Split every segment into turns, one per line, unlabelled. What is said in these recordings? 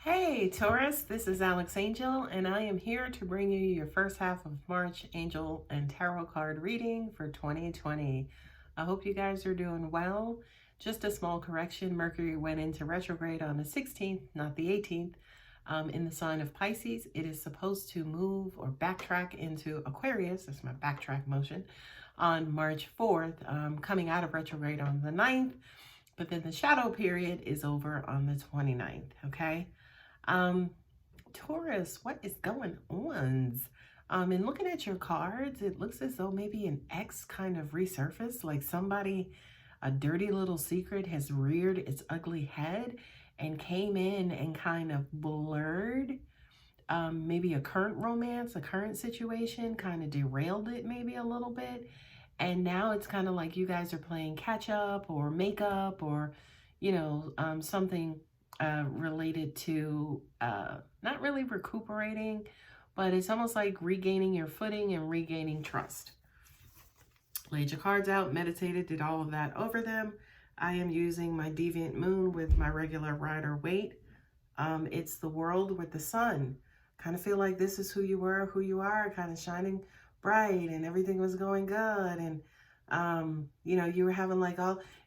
Hey Taurus, this is Alex Angel, and I am here to bring you your first half of March angel and tarot card reading for 2020. I hope you guys are doing well. Just a small correction, Mercury went into retrograde on the 16th, not the 18th, in the sign of Pisces. It is supposed to move or backtrack into Aquarius, that's my backtrack motion, on March 4th, coming out of retrograde on the 9th, but then the shadow period is over on the 29th, okay? Taurus, what is going on? And looking at your cards, it looks as though maybe an ex kind of resurfaced, like somebody, a dirty little secret has reared its ugly head and came in and kind of blurred maybe a current romance, a current situation, kind of derailed it maybe a little bit. And now it's kind of like you guys are playing catch up or makeup or, something related to not really recuperating, but it's almost like regaining your footing and regaining trust. Laid your cards out, meditated, did all of that over them. I am using my Deviant moon with my regular rider Waite. It's the world with the sun. Kind of feel like this is who you were, who you are, kind of shining bright and everything was going good. And you were having like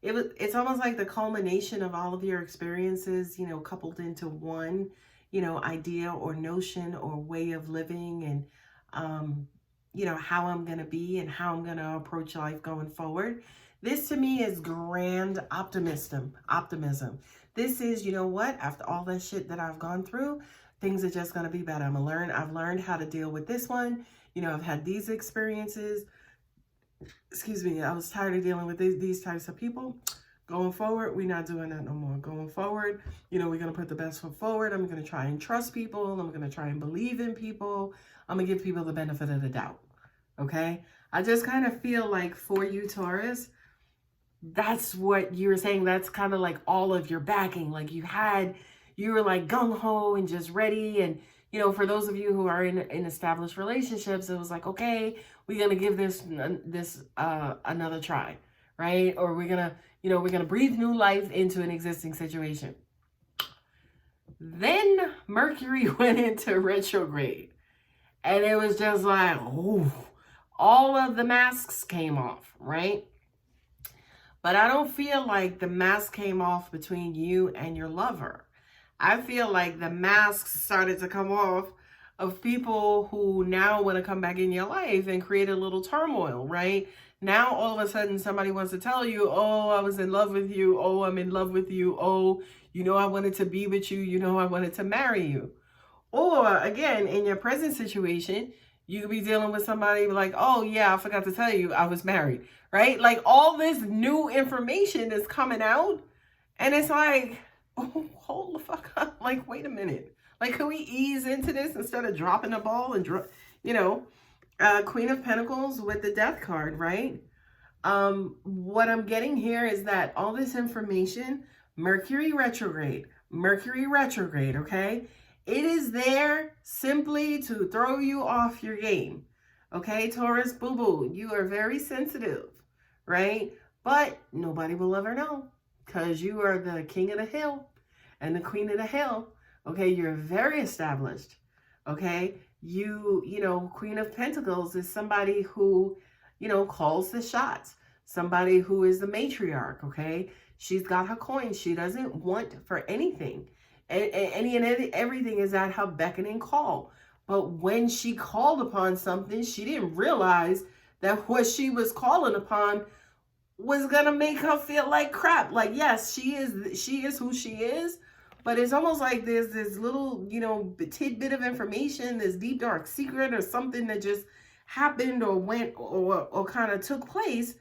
it's almost like the culmination of all of your experiences, coupled into one, idea or notion or way of living, and, how I'm going to be and how I'm going to approach life going forward. This to me is grand optimism. This is, after all that shit that I've gone through, things are just going to be better. I've learned how to deal with this one. I've had these experiences. Excuse me, I was tired of dealing with these types of people. Going forward, we're not doing that no more. Going forward, we're going to put the best foot forward. I'm going to try and trust people. I'm going to try and believe in people. I'm going to give people the benefit of the doubt. Okay? I just kind of feel like for you, Taurus, that's what you were saying. That's kind of like all of your backing. Like you were like gung-ho and just ready. And, for those of you who are in established relationships, it was like, okay, we're going to give this another try, right? Or we're going to breathe new life into an existing situation. Then Mercury went into retrograde, and it was just like, oh, all of the masks came off, right? But I don't feel like the mask came off between you and your lover. I feel like the masks started to come off of people who now want to come back in your life and create a little turmoil, right? Now, all of a sudden, somebody wants to tell you, oh, I was in love with you. Oh, I'm in love with you. Oh, I wanted to be with you. I wanted to marry you. Or, again, in your present situation, you could be dealing with somebody like, oh, yeah, I forgot to tell you I was married, right? Like, all this new information is coming out, and it's like, oh, hold the fuck up. Like, wait a minute. Like, can we ease into this instead of dropping the ball and, Queen of Pentacles with the Death card, right? What I'm getting here is that all this information, Mercury retrograde, okay? It is there simply to throw you off your game, okay? Taurus, boo-boo, you are very sensitive, right? But nobody will ever know, because you are the king of the hill and the queen of the hill. Okay, you're very established. Okay, Queen of Pentacles is somebody who, calls the shots. Somebody who is the matriarch. Okay, she's got her coin. She doesn't want for anything. Any and everything is at her beckoning call. But when she called upon something, she didn't realize that what she was calling upon was gonna make her feel like crap. Like, yes, she is who she is, but it's almost like there's this little, tidbit of information, this deep dark secret or something that just happened or went or kind of took place,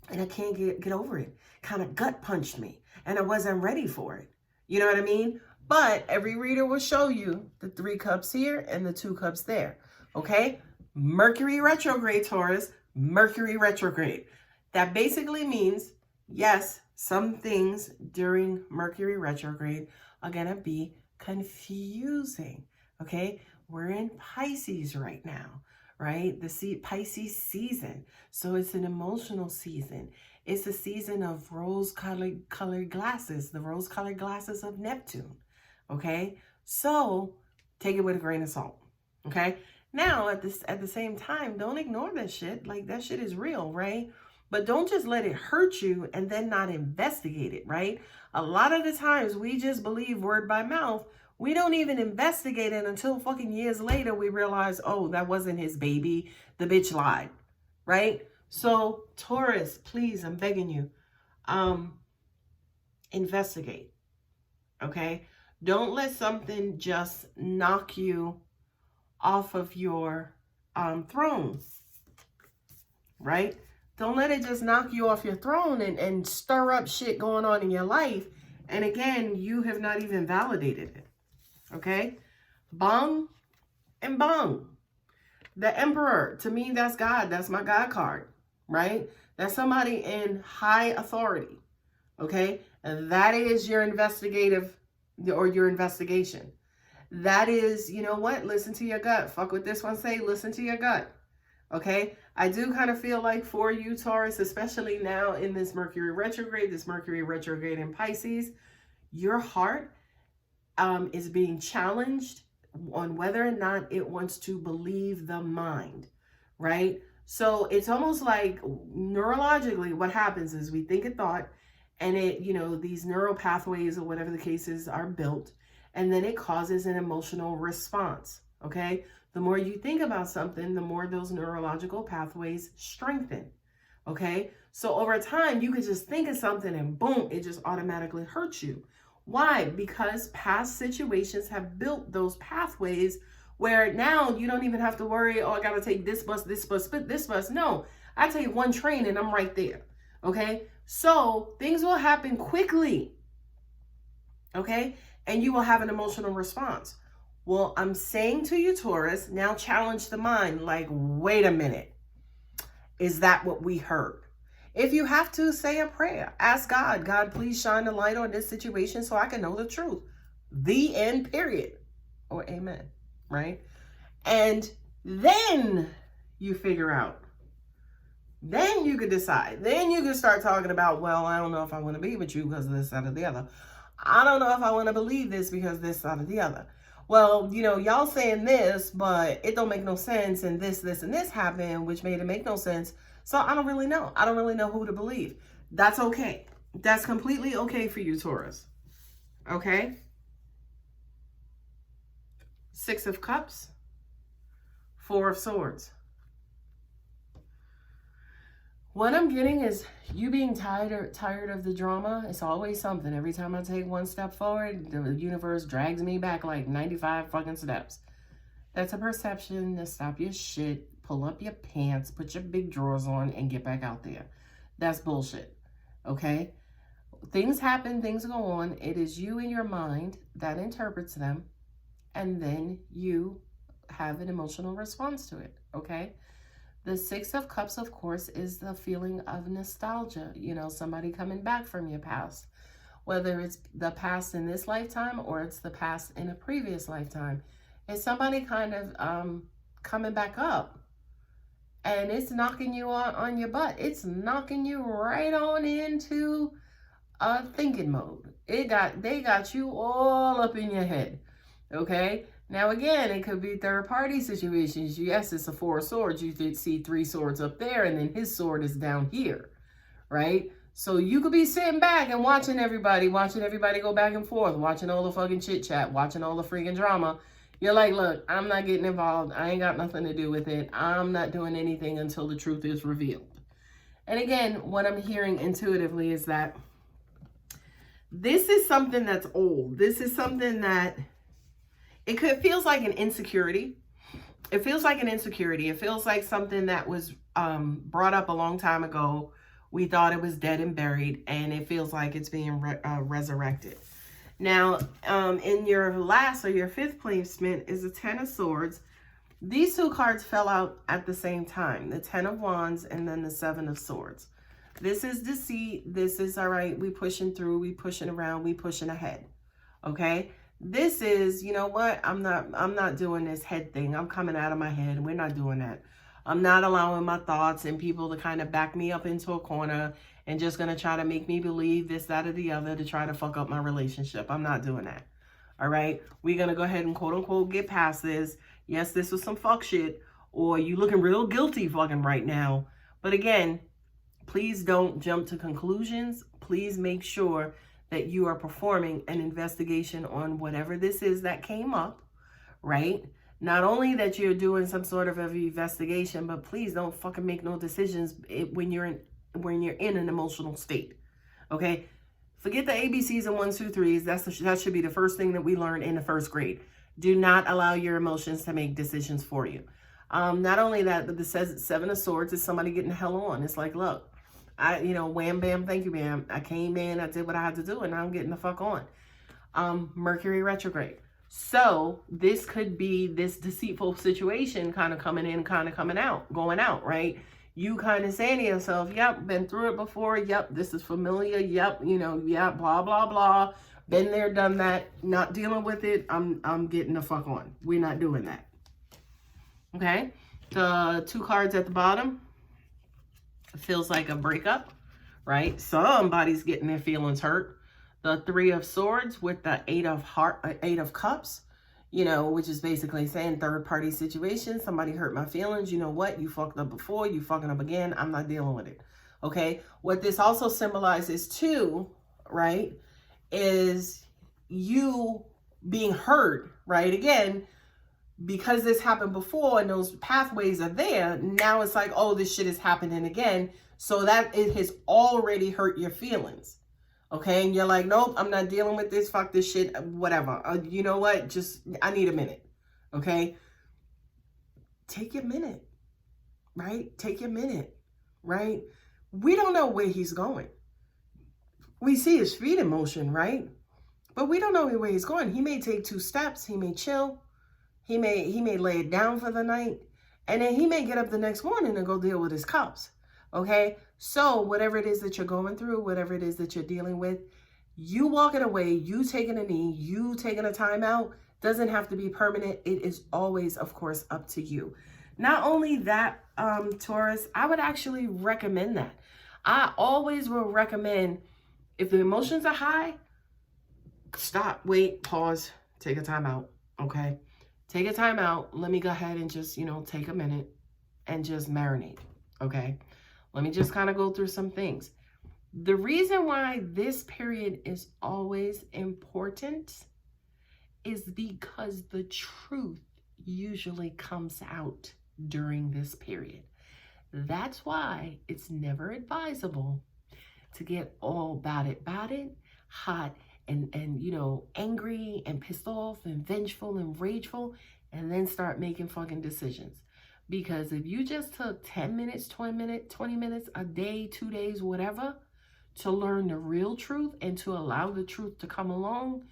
and I can't get over it. Kind of gut punched me, and I wasn't ready for it. You know what I mean? But every reader will show you the 3 cups here and the 2 cups there. Okay? Mercury retrograde, Taurus. Mercury retrograde. That basically means, yes, some things during Mercury retrograde are going to be confusing, okay? We're in Pisces right now, right? The Pisces season. So it's an emotional season. It's a season of rose-colored glasses, the rose-colored glasses of Neptune, Okay? So take it with a grain of salt. Okay? Now, at the same time, don't ignore that shit. Like, that shit is real, right? But don't just let it hurt you and then not investigate it, right? A lot of the times we just believe word by mouth. We don't even investigate it until fucking years later we realize, oh, that wasn't his baby. The bitch lied, right? So, Taurus, please, I'm begging you, investigate, okay? Don't let something just knock you off of your throne, right? Don't let it just knock you off your throne and stir up shit going on in your life. And again, you have not even validated it, okay? Bong and bong. The Emperor, to me, that's God. That's my God card, right? That's somebody in high authority, okay? And that is your investigative or your investigation. That is, you know what? Listen to your gut. Fuck what this one say. Listen to your gut. Okay? I do kind of feel like for you, Taurus, especially now in this Mercury retrograde in Pisces, your heart is being challenged on whether or not it wants to believe the mind, right? So it's almost like neurologically what happens is we think a thought and it, you know, these neural pathways or whatever the case is are built, and then it causes an emotional response, okay? The more you think about something, the more those neurological pathways strengthen, okay? So over time, you could just think of something and boom, it just automatically hurts you. Why? Because past situations have built those pathways where now you don't even have to worry, oh, I got to take this bus, this bus. No, I take one train and I'm right there, okay? So things will happen quickly, okay? And you will have an emotional response. Well, I'm saying to you, Taurus, now challenge the mind. Like, wait a minute. Is that what we heard? If you have to, say a prayer. Ask God, God, please shine the light on this situation so I can know the truth. The end, period. Or amen, right? And then you figure out. Then you could decide. Then you can start talking about, well, I don't know if I want to be with you because of this, that, or the other. I don't know if I want to believe this because this, that, or the other. Well, you know, y'all saying this, but it don't make no sense. And this, and this happened, which made it make no sense. So I don't really know. I don't really know who to believe. That's okay. That's completely okay for you, Taurus. Okay? 6 of Cups, 4 of Swords. What I'm getting is you being tired of the drama. It's always something. Every time I take one step forward, the universe drags me back like 95 fucking steps. That's a perception to stop your shit, pull up your pants, put your big drawers on, and get back out there. That's bullshit, okay? Things happen, things go on. It is you in your mind that interprets them, and then you have an emotional response to it, okay? The 6 of Cups, of course, is the feeling of nostalgia. You know, somebody coming back from your past. Whether it's the past in this lifetime or it's the past in a previous lifetime. It's somebody kind of coming back up. And it's knocking you on your butt. It's knocking you right on into a thinking mode. They got you all up in your head. Okay? Now, again, it could be third-party situations. Yes, it's a 4 of Swords. You did see 3 swords up there, and then his sword is down here, right? So you could be sitting back and watching everybody go back and forth, watching all the fucking chit-chat, watching all the freaking drama. You're like, look, I'm not getting involved. I ain't got nothing to do with it. I'm not doing anything until the truth is revealed. And again, what I'm hearing intuitively is that this is something that's old. This is something that it feels like an insecurity. It feels like an insecurity. It feels like something that was brought up a long time ago. We thought it was dead and buried, and it feels like it's being resurrected. Now, in your last or your 5th placement is the 10 of Swords. These 2 cards fell out at the same time. The 10 of Wands and then the 7 of Swords. This is deceit. This is, all right, we pushing through, we pushing around, we pushing ahead. Okay? This is, you know what, I'm not doing this head thing. I'm coming out of my head. We're not doing that. I'm not allowing my thoughts and people to kind of back me up into a corner and just going to try to make me believe this, that, or the other to try to fuck up my relationship. I'm not doing that. All right. We're going to go ahead and quote unquote get past this. Yes, this was some fuck shit, or you looking real guilty fucking right now. But again, please don't jump to conclusions. Please make sure that you are performing an investigation on whatever this is that came up, right? Not only that you're doing some sort of investigation, but please don't fucking make no decisions when you're in an emotional state. Okay? Forget the ABCs and 1, 2, 3s. That should be the first thing that we learned in the first grade. Do not allow your emotions to make decisions for you. Not only that, but the 7 of Swords is somebody getting the hell on. It's like, look, wham, bam, thank you, bam. I came in, I did what I had to do, and now I'm getting the fuck on. Mercury retrograde. So this could be this deceitful situation kind of coming in, kind of coming out, going out, right? You kind of saying to yourself, yep, been through it before. Yep, this is familiar. Yep, yeah, blah, blah, blah. Been there, done that. Not dealing with it. I'm getting the fuck on. We're not doing that. Okay? The 2 cards at the bottom. It feels like a breakup, right? Somebody's getting their feelings hurt. The 3 of Swords with the 8 of Cups, which is basically saying third party situation. Somebody hurt my feelings. You know what? You fucked up before. You fucking up again. I'm not dealing with it. Okay. What this also symbolizes too, right, is you being hurt, right? Again, because this happened before and those pathways are there. Now it's like, oh, this shit is happening again. So that it has already hurt your feelings. Okay, and you're like, nope, I'm not dealing with this. Fuck this shit, whatever. You know what? I need a minute. Okay? Take your minute, right? Take your minute, right? We don't know where he's going. We see his feet in motion, right? But we don't know where he's going. He may take 2 steps. He may chill. He may lay it down for the night. And then he may get up the next morning and go deal with his cups. Okay, so whatever it is that you're going through, whatever it is that you're dealing with, you walking away, you taking a knee, you taking a time out, doesn't have to be permanent. It is always, of course, up to you. Not only that, Taurus, I would actually recommend that. I always will recommend, if the emotions are high, stop, wait, pause, take a time out, okay? Take a time out. Let me go ahead and just, take a minute and just marinate, okay? Let me just kind of go through some things. The reason why this period is always important is because the truth usually comes out during this period. That's why it's never advisable to get all about it, hot, and angry and pissed off and vengeful and rageful, and then start making fucking decisions. Because if you just took 10 minutes, 20 minutes, a day, 2 days, whatever, to learn the real truth and to allow the truth to come along,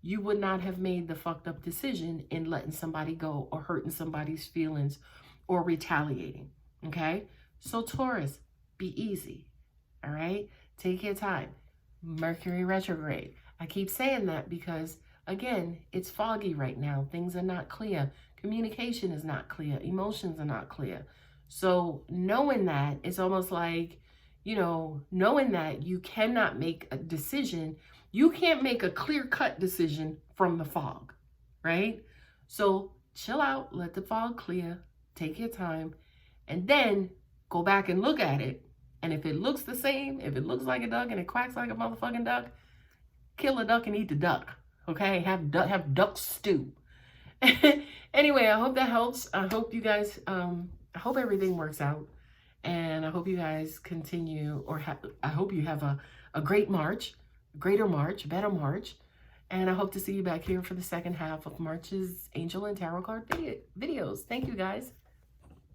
you would not have made the fucked up decision in letting somebody go or hurting somebody's feelings or retaliating, okay? So Taurus, be easy, all right? Take your time. Mercury retrograde. I keep saying that because, again, it's foggy right now. Things are not clear. Communication is not clear. Emotions are not clear. So knowing that, it's almost like, knowing that you cannot make a decision. You can't make a clear-cut decision from the fog, right? So chill out, let the fog clear, take your time, and then go back and look at it. And if it looks the same, if it looks like a duck and it quacks like a motherfucking duck, kill a duck and eat the duck, okay? Have duck stew. Anyway, I hope that helps. I hope you guys, I hope everything works out. And I hope you guys continue, I hope you have a great March, greater March, better March. And I hope to see you back here for the second half of March's Angel and Tarot card videos. Thank you, guys.